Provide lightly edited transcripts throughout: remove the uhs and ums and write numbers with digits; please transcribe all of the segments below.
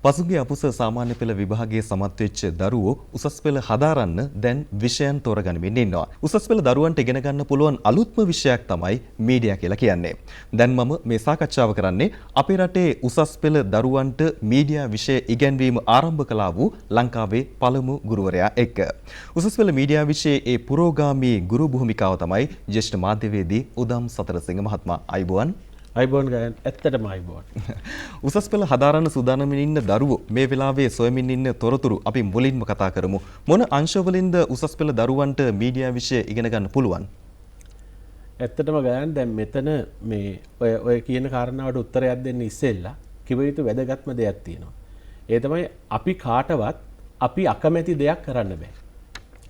පසුගිය අපුස සාමාන්‍ය පෙළ විභාගයේ සමත් වෙච්ච දරුවෝ උසස් පෙළ හදාරන්න දැන් විෂයන් තෝරගනිමින් ඉන්නවා. උසස් පෙළ දරුවන්ට ඉගෙන ගන්න පුළුවන් අලුත්ම විෂයක් තමයි මීඩියා කියලා කියන්නේ. දැන් මම මේ සාකච්ඡාව කරන්නේ අපේ රටේ උසස් පෙළ දරුවන්ට මීඩියා විෂය ඉගැන්වීම ආරම්භ කළා වූ ලංකාවේ පළමු ගුරුවරයා එක්ක. උසස් පෙළ මීඩියා විෂයේ ඒ පුරෝගාමී ගුරු භූමිකාව තමයි ජ්‍යෙෂ්ඨ මාධ්‍යවේදී උදම් සතරසිංහ මහත්මයා. අයිබෝන්. අයිබෝන් ගයන් ඇත්තටම අයිබෝන්. උසස් පෙළ හදාරන්න සූදානම්ින් ඉන්න දරුවෝ මේ වෙලාවේ සොයමින් ඉන්න තොරතුරු අපි මුලින්ම කතා කරමු. මොන අංශවලින්ද උසස් පෙළ දරුවන්ට මීඩියා විෂය ඉගෙන ගන්න පුළුවන්? ඇත්තටම ගයන් දැන් මෙතන මේ ඔය කියන කාරණාවට උත්තරයක් දෙන්න ඉස්සෙල්ලා කිව යුතු වැදගත්ම දෙයක් තියෙනවා. ඒ තමයි අපි කාටවත් අපි අකමැති දෙයක් කරන්න බෑ.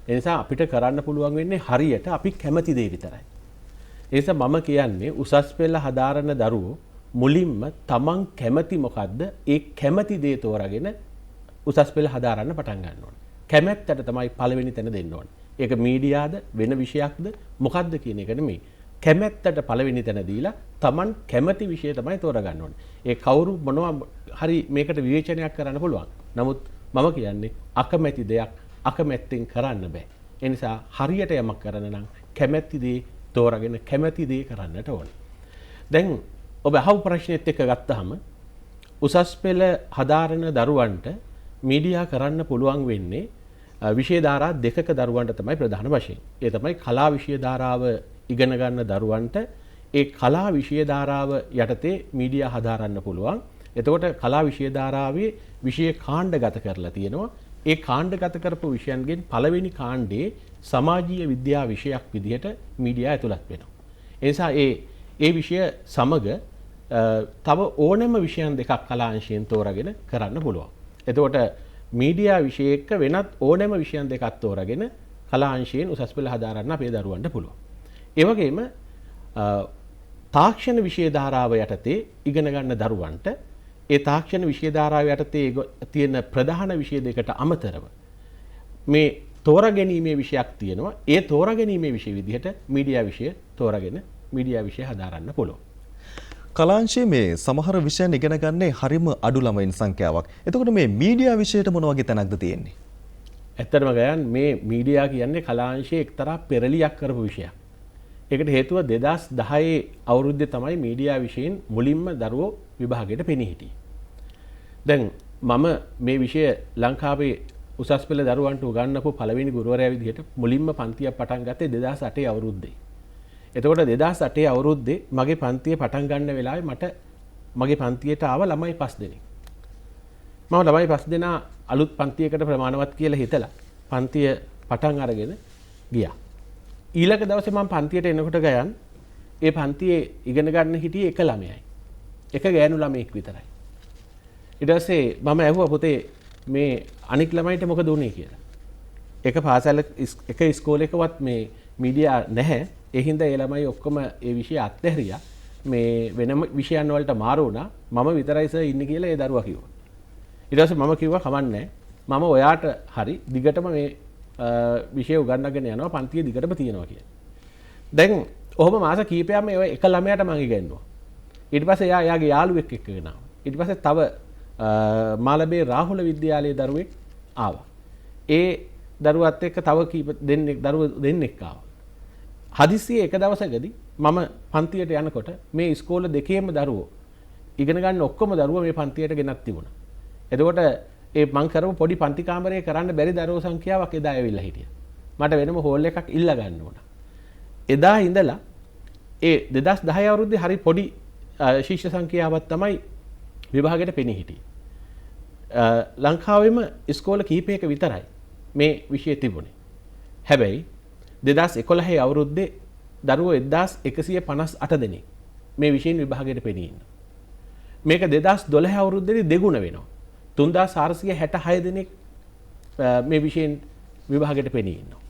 ඒ නිසා අපිට කරන්න පුළුවන් වෙන්නේ හරියට අපි කැමති දේ විතරයි. ඒ නිසා මම කියන්නේ උසස් පෙළ හදාරන දරුවෝ මුලින්ම තමන් කැමති මොකද්ද ඒ කැමති දේ තෝරාගෙන උසස් පෙළ හදාරන්න පටන් ගන්න ඕනේ. කැමැත්තට තමයි පළවෙනි තැන දෙන්න ඕනේ. ඒක මීඩියාද වෙන විෂයක්ද මොකද්ද කියන එක නෙමෙයි. කැමැත්තට පළවෙනි තැන දීලා තමන් කැමති විෂය තමයි තෝරා ගන්න ඕනේ. ඒ කවුරු මොනවා හරි මේකට විවේචනයක් කරන්න පුළුවන්. නමුත් මම කියන්නේ අකමැති දෙයක් අකමැත්තෙන් කරන්න බෑ. ඒ නිසා හරියට යමක් කරන්න නම් කැමැති දේ තෝරාගෙන කැමැති දේ කරන්නට ඕනේ. දැන් ඔබ අහපු ප්‍රශ්නෙත් එක්ක ගත්තාම උසස් පෙළ හදාරන දරුවන්ට මීඩියා කරන්න පුළුවන් වෙන්නේ විෂය ධාරා දෙකක දරුවන්ට තමයි ප්‍රධාන වශයෙන්. ඒ තමයි කලා විෂය ධාරාව ඉගෙන ගන්න දරුවන්ට ඒ කලා විෂය ධාරාව යටතේ මීඩියා හදාරන්න පුළුවන්. එතකොට කලා විෂය ධාරාවේ විෂය කාණ්ඩගත කරලා තියෙනවා. ඒ කාණ්ඩගත කරපු විෂයන්ගෙන් පළවෙනි කාණ්ඩේ සමාජීය විද්‍යා විෂයක් විදිහට මීඩියා ඇතුළත් වෙනවා. ඒ නිසා ඒ විෂය සමග තව ඕනෑම විෂයන් දෙකක් කලා අංශයෙන් තෝරාගෙන කරන්න පුළුවන්. එතකොට මීඩියා විෂය එක්ක වෙනත් ඕනෑම විෂයන් දෙකක් තෝරාගෙන කලා අංශයෙන් උසස් පෙළ හදාරන්න අපේ දරුවන්ට පුළුවන්. ඒ වගේම තාක්ෂණ විෂය ධාරාව යටතේ ඉගෙන ගන්න දරුවන්ට ඒ තාක්ෂණ විෂය ධාරාව යටතේ තියෙන ප්‍රධාන විෂය දෙකට අමතරව මේ තෝරාගැනීමේ විෂයක් තියෙනවා. ඒ තෝරාගැනීමේ විෂය විදිහට මීඩියා විෂය තෝරාගෙන මීඩියා විෂය හදාරන්න පුළුවන්. කලාංශයේ මේ සමහර විෂයන් ඉගෙන ගන්නේ හරිම අඩු ළමයින් සංඛ්‍යාවක්. එතකොට මේ මීඩියා විෂයට මොන වගේ තැනක්ද තියෙන්නේ? ඇත්තටම ගයන් මේ මීඩියා කියන්නේ කලාංශයේ එක්තරා පෙරලියක් කරපු විෂයක්. ඒකට හේතුව 2010 අවුරුද්දේ තමයි මීඩියා විෂයෙන් මුලින්ම දරුවෝ විභාගයට පෙනී හිටියේ. දැන් මම මේ විෂය ලංකාවේ උසස් පෙළ දරුවන්ට උගන්වපු පළවෙනි ගුරුවරයා විදිහට මුලින්ම පන්තියක් පටන් ගත්තේ 2008 අවුරුද්දේ. එතකොට 2008 අවුරුද්දේ මගේ පන්තිය පටන් ගන්න වෙලාවේ මට මගේ පන්තියට ආව ළමයි 5 දෙනෙක්. මම ළමයි 5 දෙනා අලුත් පන්තියකට ප්‍රමාණවත් කියලා හිතලා පන්තිය පටන් අරගෙන ගියා. ඊළඟ දවසේ මම පන්තියට එනකොට ගයන් ඒ පන්තියේ ඉගෙන ගන්න හිටියේ එක ළමයයි. එක ගෑනු ළමයෙක් විතරයි. ඊට පස්සේ මම ඇහුවා පුතේ මේ අනික් ළමයින්ට මොකද වුනේ කියලා. එක පාසල එක ඉස්කෝලේකවත් මේ මීඩියා නැහැ. ඒ හින්දා ඒ ළමයි ඔක්කොම ඒ විෂය අත්හැරියා. මේ වෙනම විෂයන් වලට මාරු වුණා. මම විතරයි සර් ඉන්නේ කියලා ඒ දරුවා කිව්වා. ඊට පස්සේ මම කිව්වා කමන්නේ මම ඔයාට හරි දිගටම මේ විෂය උගන්වගෙන යනවා පන්තිය දිගටම තියෙනවා කියලා. දැන් ඔහොම මාස කීපයක් මේ එක ළමයාට මම ඉගෙනුවා. ඊට පස්සේ එයාගේ යාළුවෙක් එක්කගෙන ආවා. ඊට පස්සේ තව මාළඹේ රාහුල විද්‍යාලයේ දරුවෙක් ආවා. ඒ දරුවත් එක්ක තව දරුවෝ දෙන්නෙක් ආවා. හදිස්සියේ එක දවසකදී මම පන්තියට යනකොට මේ ඉස්කෝල දෙකේම දරුවෝ ඉගෙන ගන්න ඔක්කොම දරුවෝ මේ පන්තියට ගෙනත් තිබුණා. එතකොට ඒ මං කරපු පොඩි පන්ති කාමරේ කරන්න බැරි දරුවෝ සංඛ්‍යාවක් එදා ඇවිල්ලා හිටියා. මට වෙනම හෝල් එකක් ඉල්ල ගන්න ඕන. එදා ඉඳලා ඒ 2010 අවුරුද්දේ හරි පොඩි ශිෂ්‍ය සංඛ්‍යාවක් තමයි විභාගයට පෙනී හිටියේ. ලංකාවෙම ඉස්කෝල කීපයක විතරයි මේ විෂය තිබුණේ. හැබැයි 2011 අවුරුද්දේ දරුවෝ 1158 දෙනෙක් මේ විෂයෙන් විභාගයට පෙනී ඉන්නවා. මේක 2012 අවුරුද්දේදී දෙගුණ වෙනවා. 3466 දෙනෙක් මේ විෂයෙන් විභාගයට පෙනී ඉන්නවා.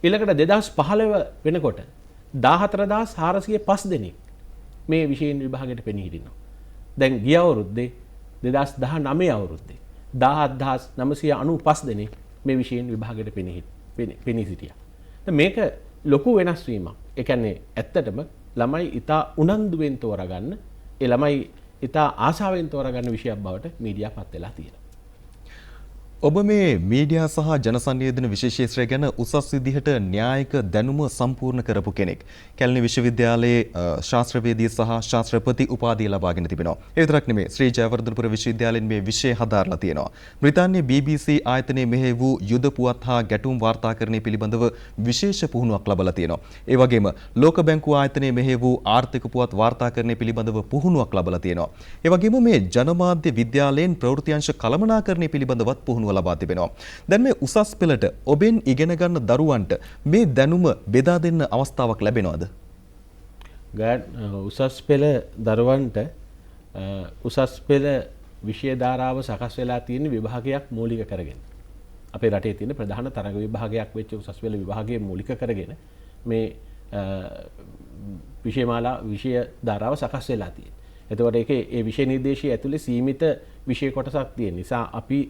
ඊළඟට 2015 වෙනකොට 14405 දෙනෙක් මේ විෂයෙන් විභාගයට පෙනී හිටිනවා. දැන් ගිය අවුරුද්දේ 2019 අවුරුද්දේ 17995 දෙනෙක් මේ විෂයෙන් විභාගයට පෙනී සිටියා. මේක ලොකු වෙනස් වීමක්. ඒ කියන්නේ ඇත්තටම ළමයි ඉතා උනන්දුවෙන් තෝරගන්න, ඒ ළමයි ඉතා ආසාවෙන් තෝරගන්න විෂයක් බවට මීඩියා පත් වෙලා තියෙනවා. ඔබ මේ මීඩියා සහ ජනසන්නිවේදන විශේෂේත්‍රය ගැන උසස් විදිහට න්‍යායික දැනුම සම්පූර්ණ කරපු කෙනෙක්. කැලණි විශ්වවිද්‍යාලයේ ශාස්ත්‍රවේදී සහ ශාස්ත්‍රපති උපාධිය ලබාගෙන තිබෙනවා. ඒ විතරක් නෙමෙයි ශ්‍රී ජයවර්ධනපුර විශ්වවිද්‍යාලයෙන් මේ විෂය හදාරලා තියෙනවා. බ්‍රිතාන්‍යයේ BBC ආයතනයේ මෙහෙය වූ යුද පුවත් හා ගැටුම් වාර්තාකරණය පිළිබඳව විශේෂ පුහුණුවක් ලබලා තියෙනවා. ඒ වගේම ලෝක බැංකුව ආයතනයේ මෙහෙය වූ ආර්ථික පුවත් වාර්තාකරණය පිළිබඳව පුහුණුවක් ලබලා තියෙනවා. ඒ වගේම මේ ජනමාධ්‍ය විද්‍යාලයෙන් ප්‍රවෘත්ති අංශ කළමනාකරණය පිළිබඳවත් පුහුණුව ලබා තිබෙනවා. දැන් මේ උසස් පෙළට ඔබෙන් ඉගෙන ගන්න දරුවන්ට මේ දැනුම බෙදා දෙන්න අවස්ථාවක් ලැබෙනවද? උසස් පෙළ දරුවන්ට උසස් පෙළ විෂය ධාරාව සකස් වෙලා තියෙන විභාගයක් මූලික කරගෙන අපේ රටේ තියෙන ප්‍රධාන තරඟ විභාගයක් වෙච්ච උසස් පෙළ විභාගයේ මූලික කරගෙන මේ විෂය ධාරාව සකස් වෙලා තියෙනවා. එතකොට ඒකේ ඒ විෂය නිර්දේශය ඇතුලේ සීමිත විෂය කොටසක් තියෙන නිසා අපි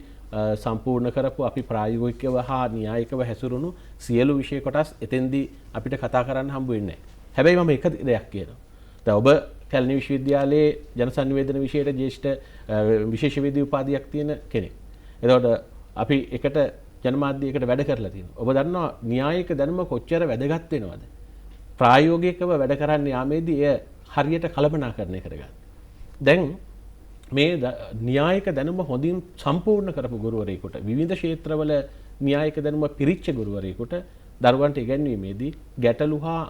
සම්පූර්ණ කරපු අපි ප්‍රායෝගිකව හා න්‍යායිකව හැසිරුණු සියලු විෂය කොටස් එතෙන්දී අපිට කතා කරන්න හම්බ වෙන්නේ නැහැ. හැබැයි මම එක දෙයක් කියනවා. දැන් ඔබ කැලණි විශ්වවිද්‍යාලයේ ජනසන්නිවේදන විෂයයට ජ්‍යෙෂ්ඨ විශේෂවේදී උපාධියක් තියෙන කෙනෙක්. එතකොට අපි එකට ජනමාධ්‍යයකට වැඩ කරලා තියෙනවා. ඔබ දන්නවා න්‍යායික දැනුම කොච්චර වැදගත් වෙනවද? ප්‍රායෝගිකව වැඩ කරන්න යාමේදී එය හරියට කළමනාකරණය කරගන්න. දැන් මේ න්‍යායික දැනුම හොඳින් සම්පූර්ණ කරපු ගුරුවරයෙකුට විවිධ ක්ෂේත්‍රවල න්‍යායික දැනුම පිරිච්ච ගුරුවරයෙකුට දරුවන්ට ඉගැන්වීමේදී ගැටලු හා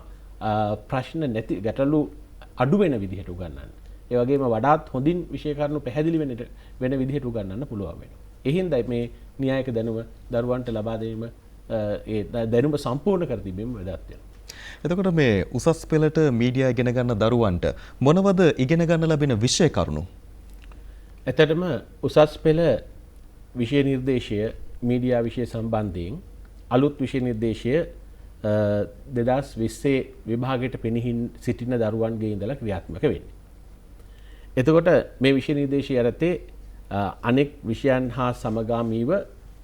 ප්‍රශ්න නැති ගැටලු අඩු වෙන විදිහට උගන්වන්න. ඒ වගේම වඩාත් හොඳින් විෂය කරුණු පැහැදිලි වෙන විදිහට උගන්වන්න පුළුවන් වෙනවා. ඒ හින්දා මේ න්‍යායික දැනුම දරුවන්ට ලබා දීම ඒ දැනුම සම්පූර්ණ කර තිබීම වැදගත් වෙනවා. එතකොට මේ උසස් පෙළට මීඩියා ඉගෙන ගන්න දරුවන්ට මොනවද ඉගෙන ගන්න ලැබෙන විෂය කරුණු? ඇත්තටම උසස් පෙළ විෂය නිර්දේශය මීඩියා විෂය සම්බන්ධයෙන් අලුත් විෂය නිර්දේශය 2020 විභාගයට පෙනී සිටින දරුවන්ගේ ඉඳලා ක්‍රියාත්මක වෙන්නේ. එතකොට මේ විෂය නිර්දේශය යටතේ අනෙක් විෂයන් හා සමගාමීව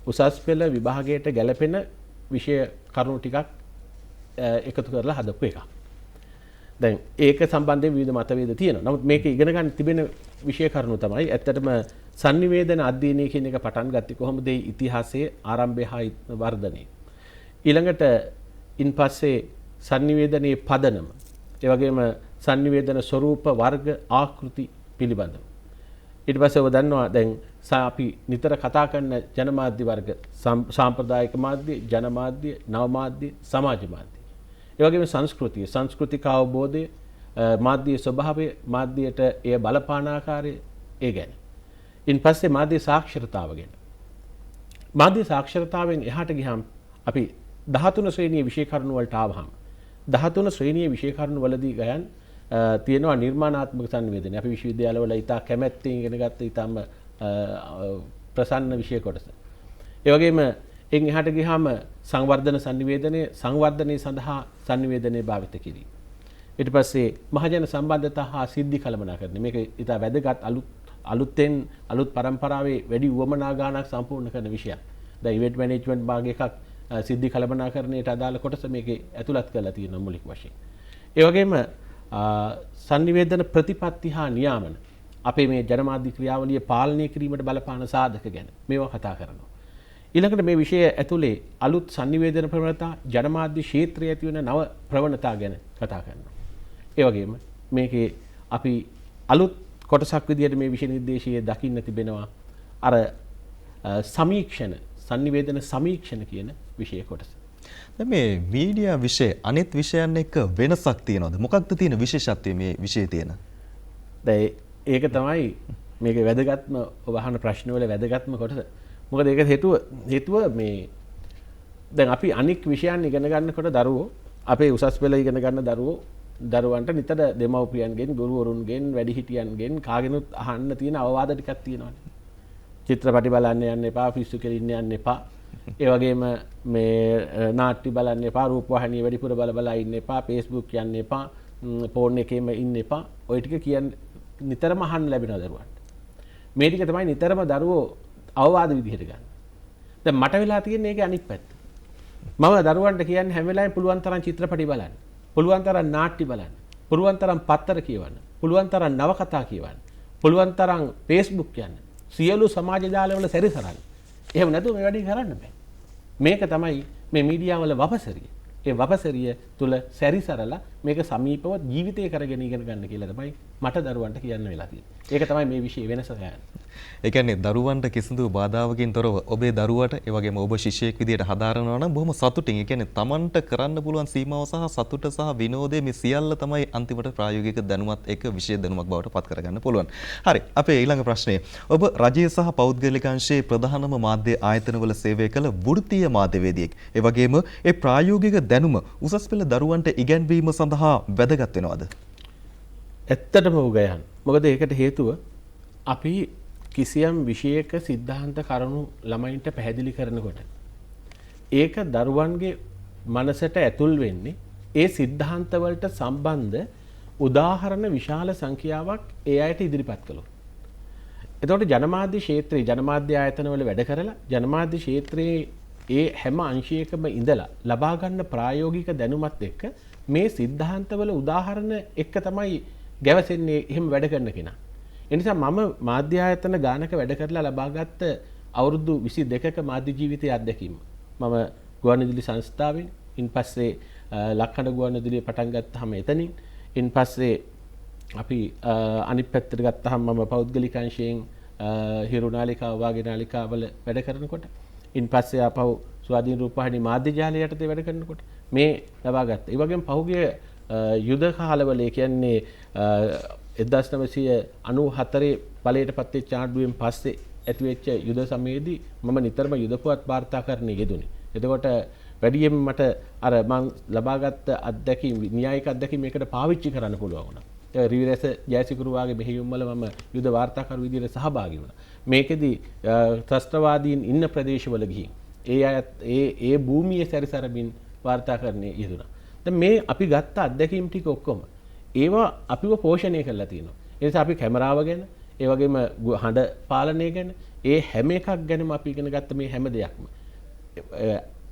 උසස් පෙළ විභාගයට ගැලපෙන විෂය කරුණු ටිකක් එකතු කරලා හදපු එකක්. දැන් ඒක සම්බන්ධයෙන් විවිධ මතභේද තියෙනවා. නමුත් මේක ඉගෙන ගන්න තිබෙන විෂය කරුණු තමයි ඇත්තටම sannivedana අධ්‍යයනය කියන එක පටන් ගත්තේ කොහොමද? ඉතිහාසයේ ආරම්භය හා වර්ධනය. ඊළඟට ඉන්පස්සේ sannivedanaයේ පදනම, ඒ වගේම sannivedana ස්වරූප වර්ග ආකෘති පිළිබඳව. ඊට පස්සේ ඔබ දන්නවා දැන් අපි නිතර කතා කරන ජනමාධ්‍ය වර්ග සාම්ප්‍රදායික මාධ්‍ය, ජනමාධ්‍ය, නවමාධ්‍ය, සමාජ මාධ්‍ය. ඒ වගේම සංස්කෘතිය, සංස්කෘතික අවබෝධය, මාධ්‍ය ස්වභාවය, මාධ්‍යයට එය බලපාන ආකාරය ඒ ගැන. ඉන්පස්සේ මාධ්‍ය සාක්ෂරතාව ගැන. මාධ්‍ය සාක්ෂරතාවෙන් එහාට ගියහම අපි 13 ශ්‍රේණියේ විෂය කරුණු වලට ආවහම 13 ශ්‍රේණියේ විෂය කරුණු වලදී ගයන් තියෙනවා නිර්මාණාත්මක sannivedana. අපි විශ්වවිද්‍යාලවල ඉතා කැමැත්තෙන් ඉගෙන ගත්ත ඉතාම ප්‍රසන්න විෂය කොටස. ඒ වගේම එන් එහාට ගියාම සංවර්ධන sannivedanaye සංවර්ධනයේ සඳහා sannivedanaye භාවිත කිරීම. ඊට පස්සේ මහජන සම්බන්ධතා හා සිද්ධි කළමනාකරණය. මේක ඉතා වැදගත් අලුත් පරම්පරාවේ වැඩි උවමනා ගානක් සම්පූර්ණ කරන විෂයක්. දැන් ඉවෙන්ට් මැනේජ්මන්ට් භාග එකක් සිද්ධි කළමනාකරණයට අදාළ කොටස මේකේ ඇතුළත් කරලා තියෙනවා මූලික වශයෙන්. ඒ වගේම sannivedana ප්‍රතිපත්ති හා නියාමන අපේ මේ ජනමාධ්‍ය ක්‍රියාවලිය පාලනය කිරීමට බලපාන සාධක ගැන මේවා කතා කරනවා. ඊළඟට මේ විෂය ඇතුලේ අලුත් sannivedana ප්‍රවණතා, ජනමාධ්‍ය ක්ෂේත්‍රයේ ඇති වෙන නව ප්‍රවණතා ගැන කතා කරනවා. ඒ වගේම මේකේ අපි අලුත් කොටසක් විදිහට මේ විෂය නිර්දේශයේ දකින්න තිබෙනවා අර සමීක්ෂණ, sannivedana සමීක්ෂණ කියන විෂය කොටස. දැන් මේ මීඩියා විෂය අනිත් විෂයන් එක්ක වෙනසක් තියෙනවද? මොකක්ද තියෙන විශේෂත්වය මේ විෂයේ තියෙන? දැන් ඒක තමයි මේකේ වැදගත්ම ඔබ අහන ප්‍රශ්න වල වැදගත්ම කොටස. මොකද ඒක හේතුව මේ දැන් අපි අනික් විෂයන් ඉගෙන ගන්නකොට දරුවෝ අපේ උසස් පෙළ ඉගෙන ගන්න දරුවන්ට නිතර දෙමව්පියන්ගෙන්, ගුරුවරුන්ගෙන්, වැඩිහිටියන්ගෙන් කාගෙනුත් අහන්න තියෙන අවවාද ටිකක් තියෙනවානේ. චිත්‍රපටි බලන්න යන්න එපා, පිස්සු කෙලින්න යන්න එපා. ඒ වගේම මේ නාට්‍ය බලන්න එපා, රූපවාහිනිය වැඩිපුර බල ඉන්න එපා, Facebook යන්න එපා, ෆෝන් එකේම ඉන්න එපා. ওই ටික කියන්නේ නිතරම අහන්න ලැබෙනවා දරුවන්ට. මේ ටික තමයි නිතරම දරුවෝ අවවාද විදිහට ගන්න. දැන් මට වෙලා තියෙන්නේ ඒකේ අනිත් පැත්ත. මම දරුවන්ට කියන්නේ හැම වෙලාවෙම පුළුවන් තරම් චිත්‍රපටි බලන්න. පුළුවන් තරම් නාට්‍ය බලන්න. පුළුවන් තරම් පත්තර කියවන්න. පුළුවන් තරම් නවකතා කියවන්න. පුළුවන් තරම් Facebook යන්න. සියලු සමාජ ජාලවල සැරිසරන්න. එහෙම නැතුව මේ වැඩේ කරන්න බෑ. මේක තමයි මේ මීඩියා වල වපසරිය. ඒ වපසරිය තුල සැරිසරලා මේක සමීපව ජීවිතය කරගෙන ඉගෙන ගන්න කියලා තමයි මට දරුවන්ට කියන්න වෙලා තියෙන්නේ. ඒක තමයි මේ විෂය වෙනස ගන්න. ඒ කියන්නේ දරුවන්ට කිසිදු බාධාවකින් තොරව ඔබේ දරුවට ඒ වගේම ඔබ ශිෂ්‍යයෙක් විදියට හදාරනවා නම් බොහොම සතුටින්. ඒ කියන්නේ Tamanට කරන්න පුළුවන් සීමාව සහ සතුට සහ විනෝදය මේ සියල්ල තමයි අන්තිමට ප්‍රායෝගික දැනුමත් එක්ක විශේෂ දැනුමක් බවට පත් කරගන්න පුළුවන්. හරි. අපේ ඊළඟ ප්‍රශ්නය. ඔබ රජයේ සහ පෞද්ගලික අංශයේ ප්‍රධානම මාධ්‍ය ආයතනවල සේවය කළ වෘත්තීය මාධ්‍යවේදියෙක්. ඒ වගේම ඒ ප්‍රායෝගික දැනුම උසස් පෙළ දරුවන්ට ඉගැන්වීම සඳහා වැදගත් වෙනවද? ඇත්තටම උගයන්. මොකද ඒකට හේතුව අපි කිසියම් විෂයක සිද්ධාන්ත කරුණු ළමයින්ට පැහැදිලි කරනකොට ඒක දරුවන්ගේ මනසට ඇතුල් වෙන්නේ ඒ සිද්ධාන්ත වලට සම්බන්ධ උදාහරණ විශාල සංඛ්‍යාවක් ඒ අයට ඉදිරිපත් කළොත්. එතකොට ජනමාධ්‍ය ක්ෂේත්‍රයේ ජනමාධ්‍ය ආයතනවල වැඩ කරලා ජනමාධ්‍ය ක්ෂේත්‍රයේ ඒ හැම අංශයකම ඉඳලා ලබා ගන්න ප්‍රායෝගික දැනුමත් එක්ක මේ සිද්ධාන්තවල උදාහරණ එක්ක තමයි ගැවසෙන්නේ එහෙම වැඩ කරන කෙනා. ඒ නිසා මම මාධ්‍ය ආයතන ගානක වැඩ කරලා ලබාගත් අවුරුදු 22ක මාධ්‍ය ජීවිතයේ අත්දැකීම. මම ගුවන්විදුලි සංස්ථාවෙන් ඉන්පස්සේ ලක්හඬ ගුවන්විදුලිය පටන් ගත්තාම එතනින් ඉන්පස්සේ අපි අනිත් පැත්තට ගත්තාම මම පෞද්ගලික අංශයෙන් හිරු නාලිකාව වාගේ නාලිකාවල වැඩ කරනකොට ඉන්පස්සේ ආපහු ස්වාධීන රූපවාහිනී මාධ්‍ය ජාලය යටතේ වැඩ කරනකොට මේ ලබා ගත්තා. ඒ වගේම පහුගිය යුද කාලවල කියන්නේ 1994 බලයට පත් වෙච්ච ආණ්ඩුවෙන් පස්සේ ඇතිවෙච්ච යුද සමයේදී මම නිතරම යුද පුවත් වාර්තාකරණය යෙදුනේ. එතකොට වැඩියෙන් මට අර මම ලබාගත් අත්දැකීම් න්‍යායික අත්දැකීම් මේකට පාවිච්චි කරන්න පුළුවන් වුණා. ඒ රිවිරස ජයසිකුරු වාගේ මෙහෙයුම් වල මම යුද වාර්තාකරු විදිහට සහභාගී වුණා. මේකෙදි ත්‍රස්තවාදීන් ඉන්න ප්‍රදේශවල ගිහින් ඒ අයත් ඒ භූමියේ සැරිසරමින් වාර්තාකරණය යෙදුණා. දැන් මේ අපි ගත්ත අත්දැකීම් ටික ඔක්කොම ඒවා අපිව පෝෂණය කරලා තියෙනවා. ඒ නිසා අපි කැමරාව ගැන, ඒ වගේම හඬ පාලනය ගැන, ඒ හැම එකක් ගැනම අපි ඉගෙන ගත්ත මේ හැම දෙයක්ම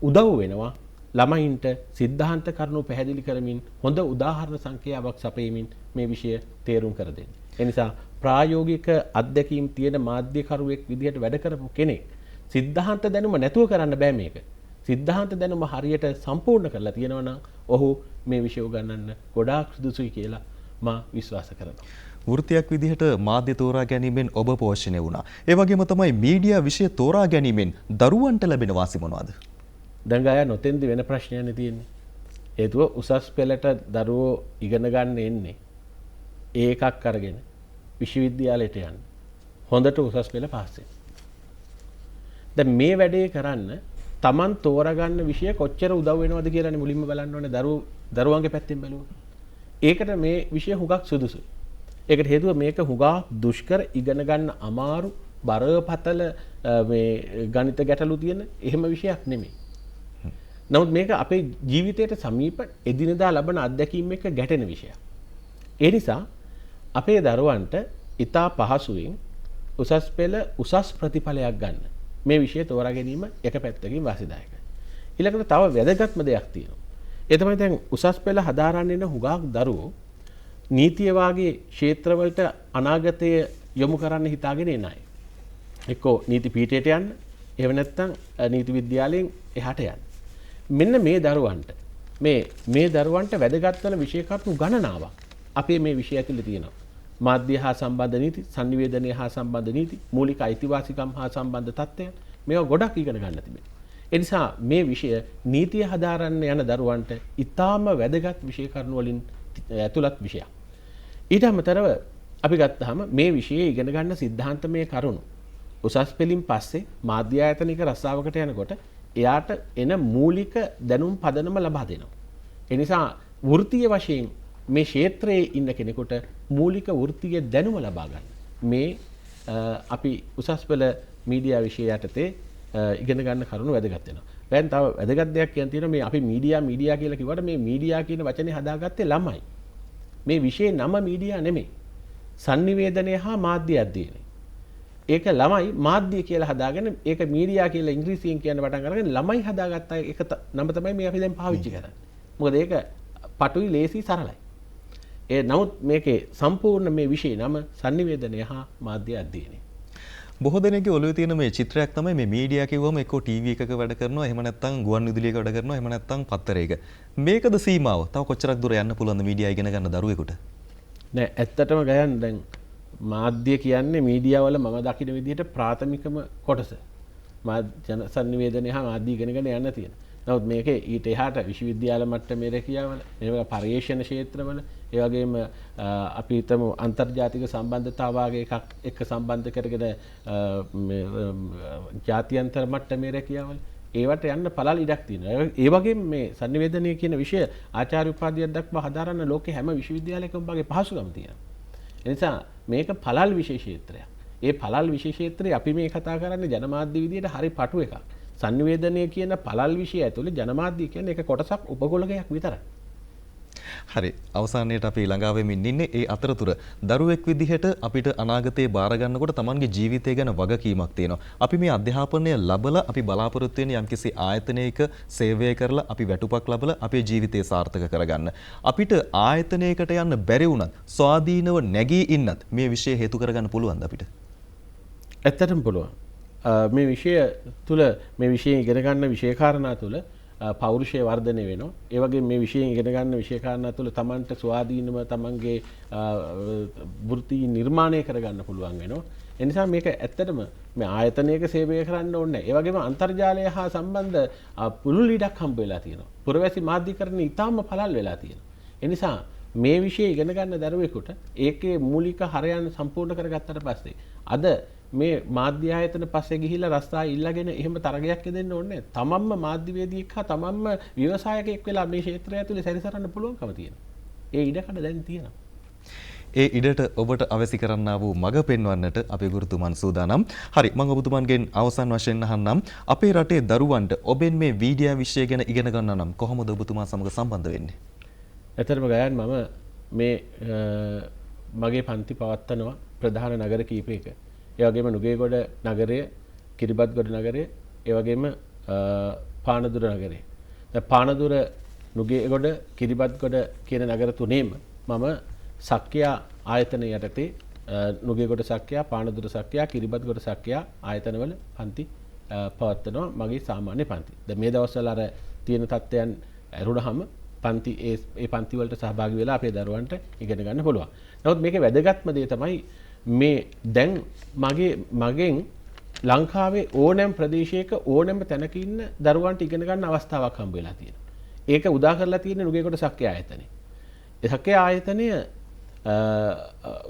උදව් වෙනවා ළමයින්ට සිද්ධාන්ත කරුණු පැහැදිලි කරමින් හොඳ උදාහරණ සංඛ්‍යාවක් සපයමින් මේ විෂය තේරුම් කර දෙන්න. ඒ නිසා ප්‍රායෝගික අත්දැකීම් තියෙන මාධ්‍යකරුවෙක් විදිහට වැඩ කරපු කෙනෙක් සිද්ධාන්ත දැනුම නැතුව කරන්න බෑ මේක. සිද්ධාන්ත දැනුම හරියට සම්පූර්ණ කරලා තියෙනවා නම් ඔහු මේ විෂය උගන්වන්න ගොඩාක් සුදුසුයි කියලා මා විශ්වාස කරනවා. වෘත්තියක් විදිහට මාධ්‍ය තෝරා ගැනීමෙන් ඔබ පෝෂණය වුණා. ඒ වගේම තමයි මීඩියා විෂය තෝරා ගැනීමෙන් දරුවන්ට ලැබෙන වාසි මොනවාද? දැන් ගාය නොතෙන්දි වෙන ප්‍රශ්නයක් තියෙන්නේ. හේතුව උසස් පෙළට දරුවෝ ඉගෙන ගන්න එන්නේ ඒකක් අරගෙන විශ්වවිද්‍යාලයට යන්න. හොඳට උසස් පෙළ පාස් වෙන්න. දැන් මේ වැඩේ කරන්න Taman තෝරගන්න විෂය කොච්චර උදව් වෙනවද කියලානේ මුලින්ම බලන්න ඕනේ දරුවන්ගේ පැත්තෙන් බලුවොත්. ඒකට මේ විෂය හුඟක් සුදුසුයි. ඒකට හේතුව මේක හුඟක් දුෂ්කර ඉගෙන ගන්න අමාරු බරපතල මේ ගණිත ගැටලු තියෙන එහෙම විෂයක් නෙමෙයි. නමුත් මේක අපේ ජීවිතයට සමීප එදිනෙදා ලබන අත්දැකීම් එක්ක ගැටෙන විෂයක්. ඒ නිසා අපේ දරුවන්ට ඉතා පහසුවෙන් උසස් පෙළ උසස් ප්‍රතිඵලයක් ගන්න මේ විෂය තෝරා ගැනීම එක පැත්තකින් වාසිදායකයි. ඊළඟට තව වැදගත්ම දෙයක් තියෙනවා. ඒ තමයි දැන් උසස් පෙළ හදාරන්න එන හුඟක් දරුවෝ නීතිය වාගේ ක්ෂේත්‍රවලට අනාගතය යොමු කරන්න හිතාගෙන එන අය. එක්කෝ නීති පීඨයට යන්න, එහෙම නැත්නම් නීති විද්‍යාලයෙන් එහාට යන්න. මෙන්න මේ දරුවන්ට වැදගත් වෙන විෂය කරුණු ගණනාවක් අපේ මේ විෂය ඇතුලේ තියෙනවා. මාධ්‍ය හා සම්බන්ධ නීති, sannivedanaya හා සම්බන්ධ නීති, මූලික අයිතිවාසිකම් හා සම්බන්ධ තත්ත්වයන් මේවා ගොඩක් ඉගෙන ගන්න තිබෙනවා. ඒ නිසා මේ විෂය නීතිය හදාරන්න යන දරුවන්ට ඉතාම වැදගත් විෂය කරුණු වලින් ඇතුළත් විෂයක්. ඊට අමතරව අපි ගත්තාම මේ විෂයේ ඉගෙන ගන්න සිද්ධාන්තමය කරුණු උසස් පෙළින් පස්සේ මාධ්‍ය ආයතනික රස්සාවකට යනකොට එයාට එන මූලික දැනුම් පදනම ලබා දෙනවා. ඒ නිසා වෘත්තීය වශයෙන් මේ ක්ෂේත්‍රයේ ඉන්න කෙනෙකුට මූලික වෘත්තීය දැනුම ලබා ගන්න මේ අපි උසස් පෙළ මීඩියා විෂය යටතේ ඉගෙන ගන්න කරුණු වැදගත් වෙනවා. දැන් තව වැදගත් දෙයක් කියන්න තියෙනවා මේ අපි මීඩියා කියලා කිව්වට මේ මීඩියා කියන වචනේ හදාගත්තේ ළමයි. මේ විෂයේ නම මීඩියා නෙමෙයි. sannivedanaya හා මාධ්‍ය අධ්‍යයනය. ඒක ළමයි මාධ්‍ය කියලා හදාගෙන ඒක මීඩියා කියලා ඉංග්‍රීසියෙන් කියන පටන් අරගෙන ළමයි හදාගත්ත එක නම තමයි මේ අපි දැන් පාවිච්චි කරන්නේ. මොකද ඒක පටුයි ලේසි සරලයි. නමුත් මේකේ සම්පූර්ණ මේ විෂය නම sannivedanaය හා මාධ්‍ය අධ්‍යයනය. බොහෝ දෙනෙක්ගේ ඔළුවේ තියෙන මේ චිත්‍රයක් තමයි මේ මීඩියා කිව්වම එක්කෝ ටීවී එකක වැඩ කරනවා එහෙම නැත්නම් ගුවන් විදුලියක වැඩ කරනවා එහෙම නැත්නම් පත්තරයක. මේකද සීමාව? තව කොච්චරක් දුර යන්න පුළුවන්ද මීඩියා ඉගෙන ගන්න දරුවෙකුට? නෑ ඇත්තටම ගයන් දැන් මාධ්‍ය කියන්නේ මීඩියා වල මම දකින විදිහට ප්‍රාථමිකම කොටස. ජන sannivedanaය හා මාධ්‍ය ඉගෙනගෙන යන්න තියෙන. නමුත් මේකේ ඊට එහාට විශ්වවිද්‍යාල මට්ටමේ රැකියාවල එනවා පර්යේෂණ ක්ෂේත්‍රවල ඒ වගේම අපි හිතමු අන්තර්ජාතික සම්බන්ධතා වාගේ එකක් එක්ක සම්බන්ධ කරගෙන ජාත්‍යන්තර මට්ටමේ රැකියාවල ඒවට යන්න පළල් ඉඩක් තියෙනවා. ඒ වගේම මේ sannivedanaය කියන විෂය ආචාර්ය උපාධියක් දක්වා හදාරන්න ලෝකේ හැම විශ්වවිද්‍යාලයකම වගේ පහසුකම් තියෙනවා. ඒ නිසා මේක පළල් විෂය ක්ෂේත්‍රයක්. ඒ පළල් විෂය ක්ෂේත්‍රයේ අපි මේ කතා කරන්නේ ජනමාධ්‍ය විදියට හරි පටු එකක්. sannivedanaය කියන පළල් විෂය ඇතුලේ ජනමාධ්‍ය කියන්නේ එක කොටසක් උපගොලකයක් විතරයි. හරි අවසානයේට අපි ළඟා වෙමින් ඉන්නේ ඒ අතරතුර දරුවෙක් විදිහට අපිට අනාගතේ බාර ගන්නකොට Tamanගේ ජීවිතය ගැන වගකීමක් තියෙනවා. අපි මේ අධ්‍යාපනය ලැබලා අපි බලාපොරොත්තු වෙන යම්කිසි ආයතනයක සේවය කරලා අපි වැටුපක් ලැබලා අපේ ජීවිතය සාර්ථක කරගන්න. අපිට ආයතනයකට යන්න බැරි වුණත් ස්වාධීනව නැගී ඉන්නත් මේ විෂය හේතු කරගන්න පුළුවන්ද අපිට? ඇත්තටම පුළුවන්. මේ විෂය තුල මේ විෂය ඉගෙන ගන්න විෂය කාරණා තුල පෞරුෂය වර්ධනය වෙනවා. ඒ වගේ මේ විෂයෙන් ඉගෙන ගන්න විෂය කාරණා තුළ තමන්ට ස්වාධීනව තමන්ගේ වෘත්ති නිර්මාණය කරගන්න පුළුවන් වෙනවා. ඒ නිසා මේක ඇත්තටම මේ ආයතනයක සේවය කරන්න ඕනේ නැහැ. ඒ වගේම අන්තර්ජාලය හා සම්බන්ධ පුළුල් ඉඩක් හම්බ වෙලා තියෙනවා. පුරවැසි මාධ්‍යකරණ ඉතාම පළල් වෙලා තියෙනවා. ඒ නිසා මේ විෂය ඉගෙන ගන්න දරුවෙකුට ඒකේ මූලික හරයන් සම්පූර්ණ කරගත්තට පස්සේ අද මේ මාධ්‍ය ආයතන පස්සේ ගිහිල්ලා රස්සා ඉල්ලගෙන එහෙම තරගයක් දෙන්න ඕනේ නැහැ. තමන්ම මාධ්‍යවේදියෙක් හා තමන්ම ව්‍යවසායකයෙක් වෙලා මේ ක්ෂේත්‍රය ඇතුලේ සැරිසරන්න පුළුවන්කම තියෙනවා. ඒ ඉඩකඩ දැන් තියෙනවා. ඒ ඉඩට ඔබට අවශ්‍ය කරන්නා වූ මඟ පෙන්වන්නට අපේ ගුරුතුමන් සූදානම්. හරි මම ඔබතුමන්ගෙන් අවසන් වශයෙන් අහන්නම් අපේ රටේ දරුවන්ට ඔබෙන් මේ මීඩියා විෂය ගැන ඉගෙන ගන්න නම් කොහොමද ඔබතුමා සමග සම්බන්ධ වෙන්නේ? ඇත්තටම ගයන් මම මේ මගේ පන්ති පවත්වනවා ප්‍රධාන නගර කීපයක. ඒ වගේම නුගේගොඩ නගරය, කිරිබත්ගොඩ නගරය, ඒ වගේම පානදුර නගරය. පානදුර, නුගේගොඩ, කිරිබත්ගොඩ කියන නගර තුනේම මම සක්‍යා ආයතන යටතේ නුගේගොඩ සක්‍යා, පානදුර සක්‍යා, කිරිබත්ගොඩ සක්‍යා ආයතනවල පන්ති පවත්වනවා මගේ සාමාන්‍ය පන්ති. දැන් මේ දවස්වල අර තියෙන තත්ත්වයන් ඇරුණාම පන්ති ඒ පන්ති වලට සහභාගී වෙලා අපේ දරුවන්ට ඉගෙන ගන්න පුළුවන්. නමුත් මේකේ වැදගත්ම දේ තමයි මේ දැන් මගෙන් ලංකාවේ ඕනෑම ප්‍රදේශයක ඕනෑම තැනක ඉන්න දරුවන්ට ඉගෙන ගන්න අවස්ථාවක් හම්බ වෙලා තියෙනවා. ඒක උදා කරලා තියෙන්නේ නුගේගොඩ සක්‍යා ආයතනය. ඒ සක්‍යා ආයතනය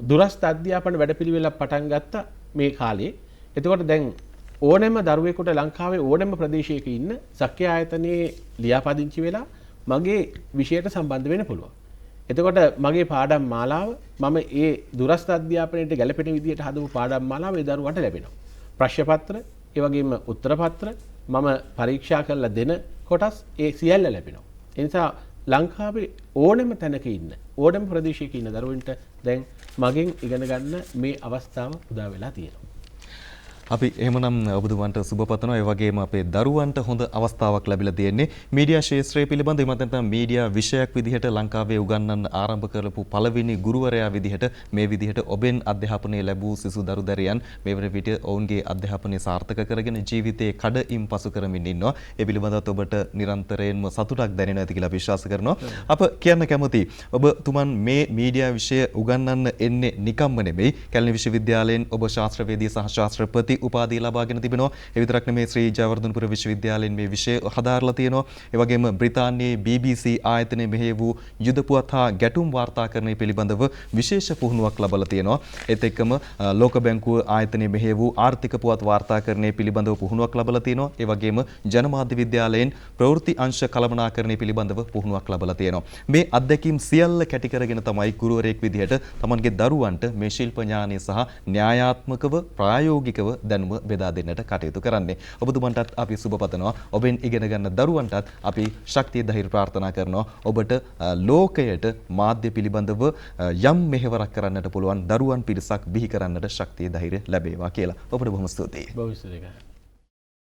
දුරස්ථ අධ්‍යාපන වැඩපිළිවෙලක් පටන් ගත්ත මේ කාලේ. එතකොට දැන් ඕනෑම දරුවෙකුට ලංකාවේ ඕනෑම ප්‍රදේශයක ඉන්න සක්‍යා ආයතනයේ ලියාපදිංචි වෙලා මගේ විෂයට සම්බන්ධ වෙන්න පුළුවන්. එතකොට මගේ පාඩම් මාලාව මම ඒ දුරස්ථ අධ්‍යාපනයට ගැලපෙන විදිහට හදපු පාඩම් මාලාව ඒ දරුවන්ට ලැබෙනවා. ප්‍රශ්න පත්‍ර, ඒ වගේම උත්තර පත්‍ර මම පරීක්ෂා කරලා දෙන කොටස් ඒ සියල්ල ලැබෙනවා. ඒ නිසා ලංකාවේ ඕනෑම තැනක ඉන්න ඕනෑම ප්‍රදේශයක ඉන්න දරුවන්ට දැන් මගෙන් ඉගෙන ගන්න මේ අවස්ථාව උදා වෙලා තියෙනවා. අපි එහෙමනම් ඔබතුමන්ට සුබ පතනවා. ඒ වගේම අපේ දරුවන්ට හොඳ අවස්ථාවක් ලැබිලා තියෙන්නේ. මීඩියා ශාස්ත්‍රය පිළිබඳ එහෙම නැත්නම් මීඩියා විෂයක් විදිහට ලංකාවේ උගන්වන්න ආරම්භ කරපු පළවෙනි ගුරුවරයා විදිහට මේ විදිහට ඔබෙන් අධ්‍යාපනය ලැබූ සිසු දරුදැරියන් මේ වන විට ඔවුන්ගේ අධ්‍යාපනය සාර්ථක කරගෙන ජීවිතයේ කඩින් පසු කරමින් ඉන්නවා. ඒ පිළිබඳව ඔබට නිරන්තරයෙන්ම සතුටක් දැනෙනවා ඇති කියලා විශ්වාස කරනවා. අප කියන්න කැමතියි ඔබතුමන් මේ මීඩියා විෂය උගන්වන්න එන්නේ නිකම්ම නෙමෙයි. කැලණි විශ්වවිද්‍යාලයෙන් ඔබ ශාස්ත්‍රවේදී සහ ශාස්ත්‍රපති උපාධිය ලබාගෙන තිබෙනවා. ඒ විතරක් නෙමෙයි ශ්‍රී ජයවර්ධනපුර විශ්වවිද්‍යාලයෙන් මේ විෂය හදාarලා තියෙනවා. ඒ වගේම බ්‍රිතාන්‍යයේ BBC ආයතනයේ මෙහි වූ යුද පුවත් හා ගැටුම් වාර්තාකරණය පිළිබඳව විශේෂ පුහුණුවක් ලබා තියෙනවා. ඒත් එක්කම ලෝක බැංකුව ආයතනයේ මෙහි වූ ආර්ථික පුවත් වාර්තාකරණය පිළිබඳව පුහුණුවක් ලබා තියෙනවා. ඒ වගේම ජනමාධ්‍ය විද්‍යාලයෙන් ප්‍රවෘත්ති අංශ කළමනාකරණය පිළිබඳව පුහුණුවක් ලබා තියෙනවා. මේ අත්දැකීම් සියල්ල කැටි කරගෙන තමයි ගුරුවරයෙක් විදිහට තමන්ගේ දරුවන්ට මේ ශිල්ප ඥානය සහ න්‍යායාත්මකව ප්‍රායෝගිකව දැනුම බෙදා දෙන්නට කටයුතු කරන්නේ. ඔබතුමන්ටත් අපි සුබ පතනවා. ඔබෙන් ඉගෙන ගන්න දරුවන්ටත් අපි ශක්තිය ධෛර්ය ප්‍රාර්ථනා කරනවා. ඔබට ලෝකයට මාධ්‍ය පිළිබඳව යම් මෙහෙවරක් කරන්නට පුළුවන් දරුවන් පිරිසක් බිහි කරන්නට ශක්තිය ධෛර්ය ලැබේවා කියලා. ඔබට බොහොම ස්තුතියි. බොහොම ස්තුතියි.